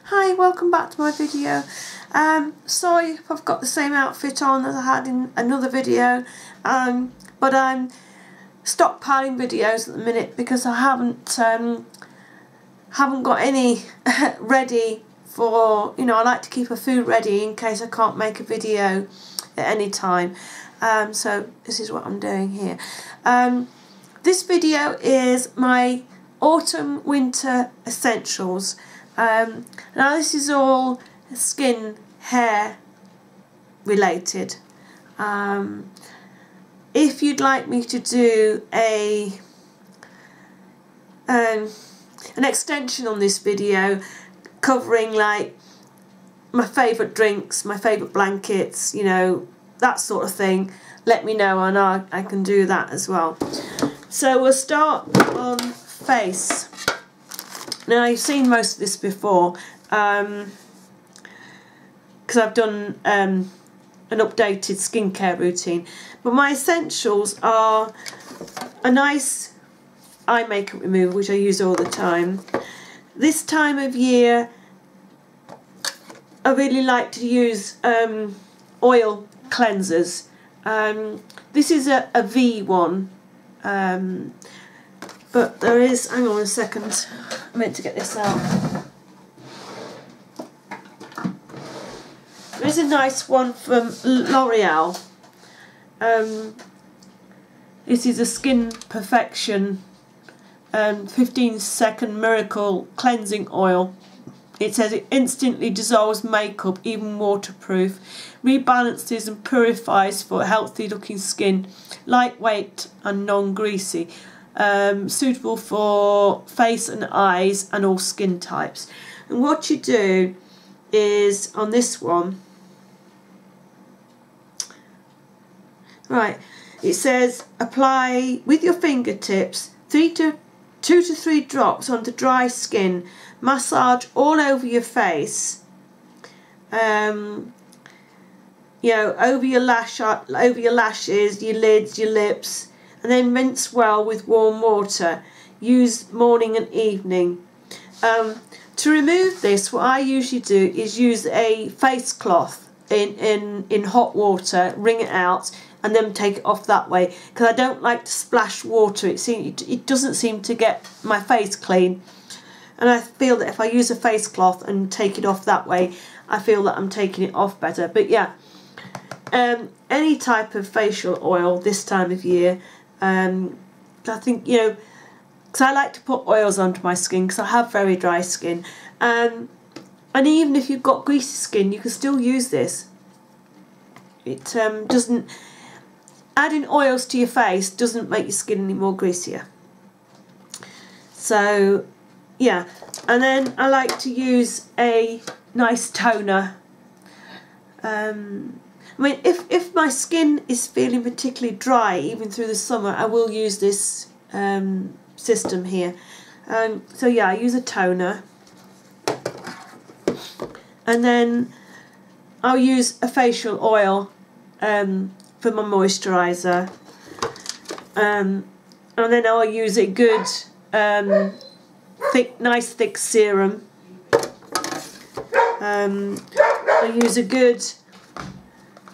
Hi, welcome back to my video. Sorry if I've got the same outfit on as I had in another video, but I'm stockpiling videos at the minute because I haven't got any ready for, I like to keep a food ready in case I can't make a video at any time. So this is what I'm doing here. This video is my autumn winter essentials. Now this is all skin, hair related. If you'd like me to do an extension on this video covering like my favourite drinks, my favourite blankets, that sort of thing, let me know and I can do that as well. So we'll start on face. Now you've seen most of this before because I've done an updated skincare routine, but my essentials are a nice eye makeup remover, which I use all the time. This time of year I really like to use oil cleansers. This is a V one, but there is, hang on a second, I meant to get this out. There is a nice one from L'Oreal. This is a Skin Perfection 15-second miracle cleansing oil. It says it instantly dissolves makeup, even waterproof, rebalances and purifies for healthy looking skin, lightweight and non-greasy. Suitable for face and eyes and all skin types. And what you do is, on this one, right, it says apply with your fingertips 2 to 3 drops onto dry skin, massage all over your face, over your lashes, your lids, your lips, and then rinse well with warm water. Use morning and evening. To remove this, what I usually do is use a face cloth in hot water, wring it out, and then take it off that way, because I don't like to splash water. It doesn't seem to get my face clean, and I feel that if I use a face cloth and take it off that way, I feel that I'm taking it off better. But yeah, any type of facial oil this time of year. I think, because I like to put oils onto my skin because I have very dry skin, and even if you've got greasy skin, you can still use this. It doesn't, adding oils to your face doesn't make your skin any more greasier. So yeah, and then I like to use a nice toner. I mean, if my skin is feeling particularly dry, even through the summer, I will use this system here. So yeah, I use a toner. And then I'll use a facial oil for my moisturiser. And then I'll use a good, nice thick serum.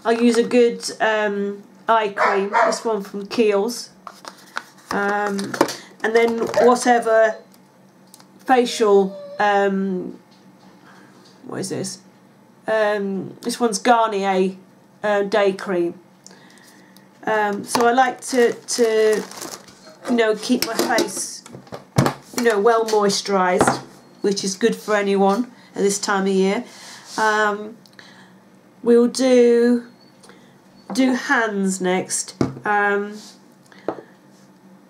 I'll use a good eye cream, this one from Kiehl's, and then whatever facial, what is this? This one's Garnier day cream. So I like to keep my face well moisturised, which is good for anyone at this time of year. We'll do hands next.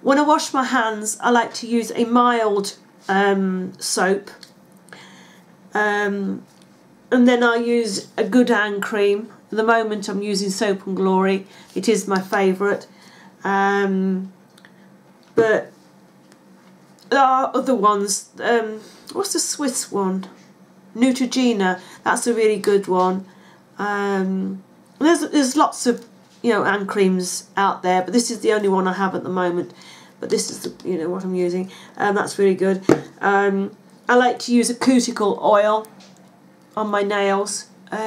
When I wash my hands, I like to use a mild soap, and then I'll use a good hand cream. At the moment I'm using Soap and Glory. It is my favourite, but there are other ones. What's the Swiss one? Neutrogena, that's a really good one. There's lots of hand creams out there, but this is the only one I have at the moment. But this is what I'm using. That's really good. I like to use a cuticle oil. on my nails. You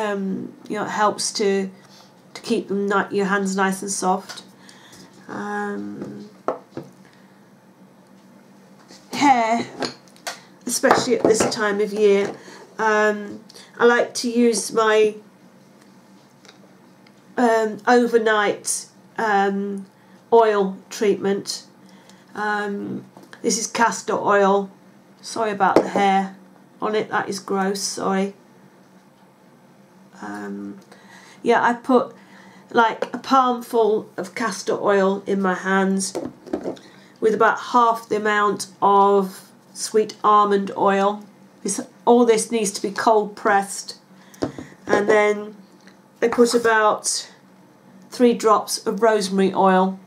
know, it helps to keep them your hands nice and soft. Hair, especially at this time of year, I like to use my overnight oil treatment. This is castor oil. Sorry about the hair on it, that is gross, sorry. Yeah, I put like a palmful of castor oil in my hands with about half the amount of sweet almond oil. All this needs to be cold pressed, and then I put about 3 drops of rosemary oil.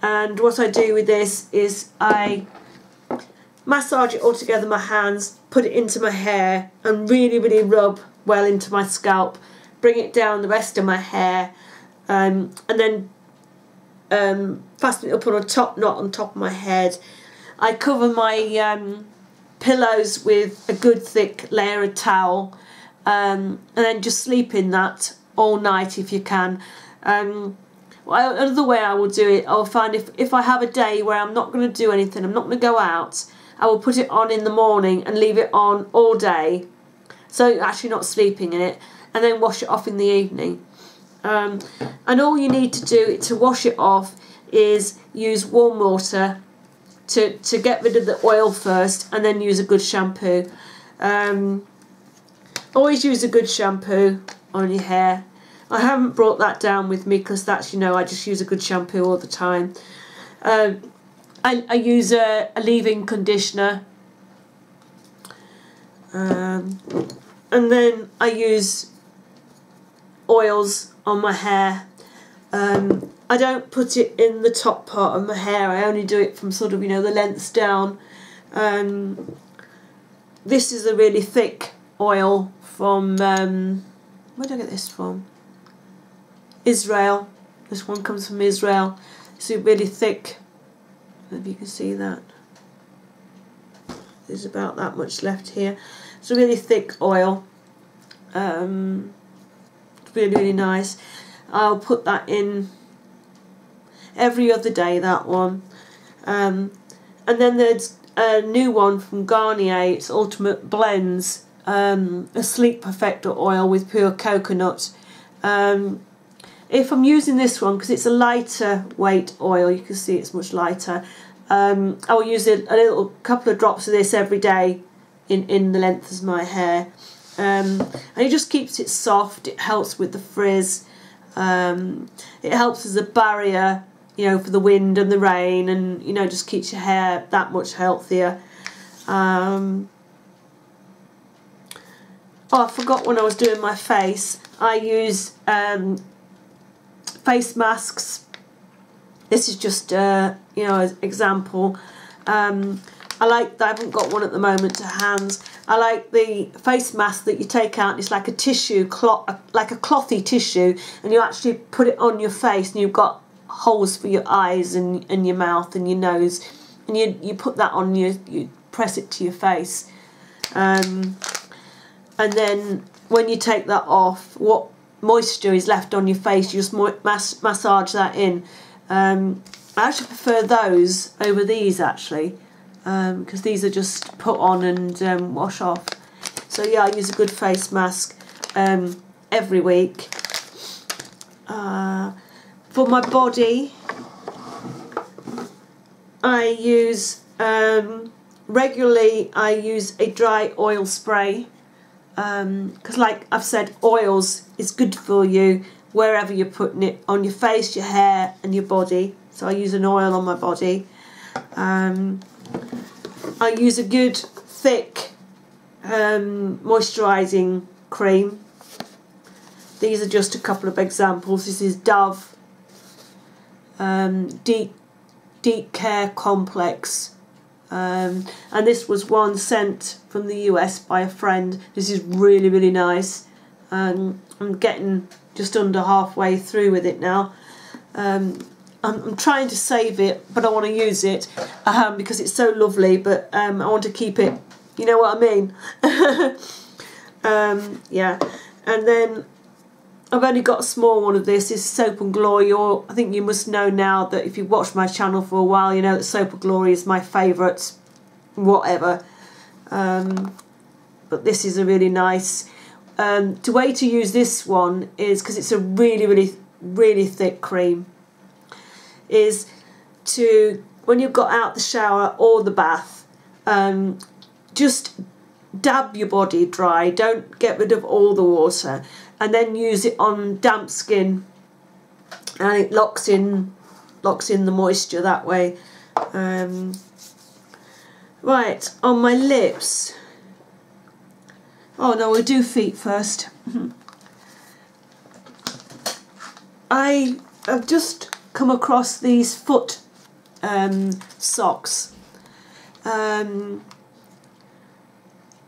And what I do with this is I massage it all together in my hands, put it into my hair, and really rub well into my scalp, bring it down the rest of my hair, and then fasten it up on a top knot on top of my head. I cover my pillows with a good thick layer of towel, and then just sleep in that all night if you can. Another way I will do it, I'll find if I have a day where I'm not going to do anything, I'm not going to go out, I will put it on in the morning and leave it on all day, so you're actually not sleeping in it, and then wash it off in the evening. And all you need to do to wash it off is use warm water to get rid of the oil first, and then use a good shampoo. Always use a good shampoo on your hair. I haven't brought that down with me because that's, you know, I just use a good shampoo all the time. I use a leave-in conditioner, and then I use oils on my hair. I don't put it in the top part of my hair, I only do it from sort of, you know, the lengths down. This is a really thick oil from, where did I get this from? Israel. This one comes from Israel. It's really thick. I don't know if you can see that. There's about that much left here. It's a really thick oil. Really nice. I'll put that in every other day, that one. And then there's a new one from Garnier. It's Ultimate Blends, a Sleep Perfector oil with pure coconut. If I'm using this one, because it's a lighter weight oil, you can see it's much lighter, I will use a couple of drops of this every day in the length of my hair. And it just keeps it soft, it helps with the frizz, it helps as a barrier, you know, for the wind and the rain, and, you know, just keeps your hair that much healthier. Oh, I forgot when I was doing my face, I use face masks. This is just you know, an example. I like that I haven't got one at the moment to hand. I like the face mask that you take out and it's like a tissue, like a clothy tissue, and you actually put it on your face, and you've got holes for your eyes and your mouth and your nose, and you put that on, you press it to your face, and then when you take that off, what moisture is left on your face, you just massage that in. I actually prefer those over these, actually, because these are just put on and wash off. So yeah, I use a good face mask every week. For my body, I use regularly. I use a dry oil spray, because, like I've said, oils is good for you wherever you're putting it, on your face, your hair, and your body. So I use an oil on my body. I use a good thick moisturising cream. These are just a couple of examples. This is Dove Deep Care Complex, and this was one sent from the US by a friend. This is really nice. I'm getting just under halfway through with it now. I'm trying to save it, but I want to use it because it's so lovely, but I want to keep it, you know what I mean. Yeah, and then I've only got a small one of this. This is Soap and Glory, or I think you must know now that if you've watched my channel for a while, you know that Soap and Glory is my favourite, whatever. But this is a really nice. The way to use this one is, because it's a really thick cream, is to, when you've got out the shower or the bath, just dab your body dry, don't get rid of all the water, and then use it on damp skin, and it locks in the moisture that way. Right, on my lips, oh no, we'll do feet first. I have just come across these foot socks.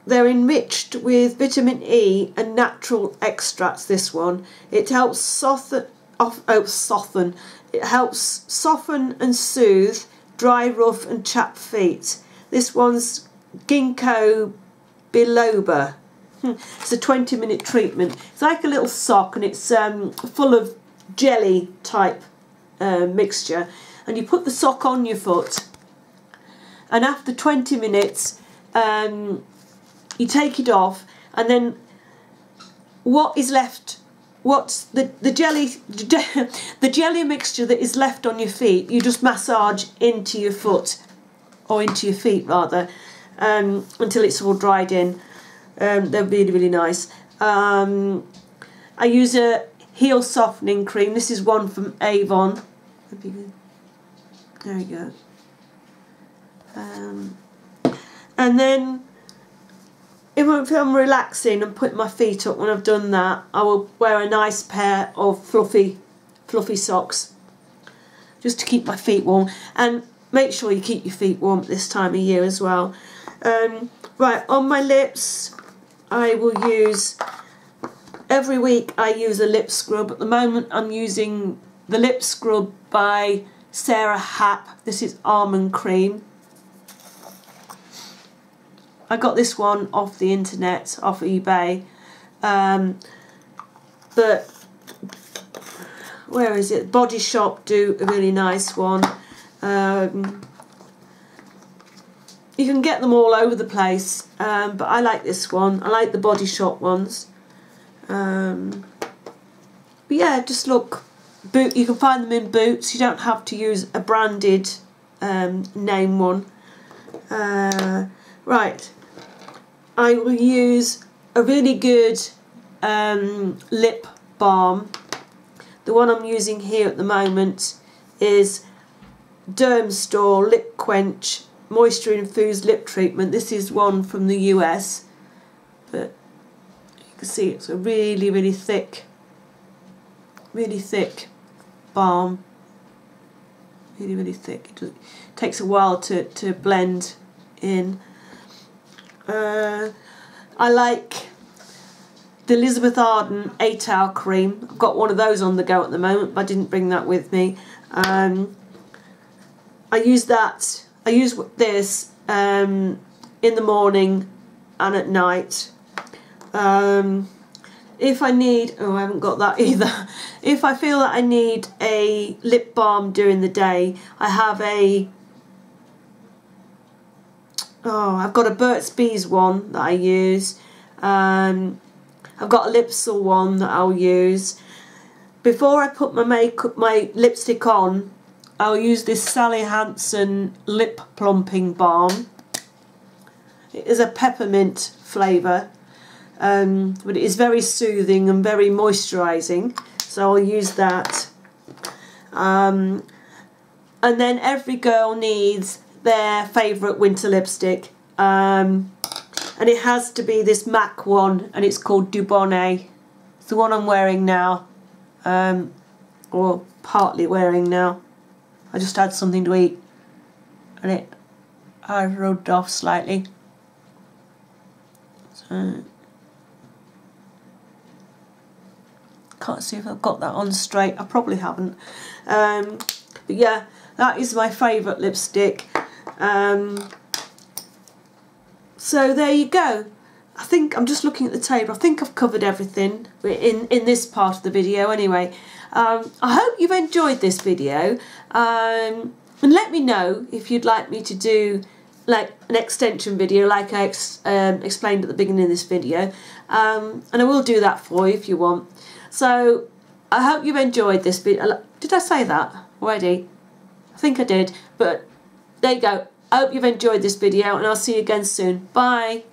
They're enriched with vitamin E and natural extracts, this one. It helps soften. It helps soften and soothe dry, rough and chapped feet. This one's Ginkgo biloba. It's a 20-minute treatment. It's like a little sock, and it's full of jelly type mixture. And you put the sock on your foot, and after 20 minutes you take it off, and then what is left, what's the jelly the jelly mixture that is left on your feet, you just massage into your foot, or into your feet rather, until it's all dried in. They're really nice. I use a heel softening cream. This is one from Avon. There we go. And then if I'm relaxing and putting my feet up, when I've done that, I will wear a nice pair of fluffy socks, just to keep my feet warm. And make sure you keep your feet warm at this time of year as well. Right, on my lips, I will use, every week I use a lip scrub. At the moment I'm using the lip scrub by Sarah Happ. This is almond cream. I got this one off the internet, off eBay, but where is it? Body Shop do a really nice one. You can get them all over the place, but I like this one. I like the Body Shop ones. But yeah, just look. You can find them in Boots. You don't have to use a branded name one. Right. I will use a really good lip balm. The one I'm using here at the moment is Dermstore Lip Quench Moisture Infused Lip Treatment. This is one from the US, but you can see it's a really thick balm. Really thick. It takes a while to blend in. I like the Elizabeth Arden 8-hour cream. I've got one of those on the go at the moment, but I didn't bring that with me. I use that. I use this in the morning and at night. If I need, oh, I haven't got that either. If I feel that I need a lip balm during the day, I have I've got a Burt's Bees one that I use. I've got a Lipsil one that I'll use. Before I put my lipstick on, I'll use this Sally Hansen Lip Plumping Balm. It is a peppermint flavour, but it is very soothing and very moisturising, so I'll use that. And then every girl needs their favourite winter lipstick, and it has to be this MAC one, and it's called Dubonnet. It's the one I'm wearing now, or partly wearing now. I just had something to eat and I rubbed off slightly. So can't see if I've got that on straight. I probably haven't. But yeah, that is my favourite lipstick. So there you go. I think I'm just looking at the table. I think I've covered everything in this part of the video anyway. I hope you've enjoyed this video, and let me know if you'd like me to do like an extension video like I explained at the beginning of this video, and I will do that for you if you want. So I hope you've enjoyed this video. Did I say that already? I think I did, but there you go. I hope you've enjoyed this video, and I'll see you again soon. Bye.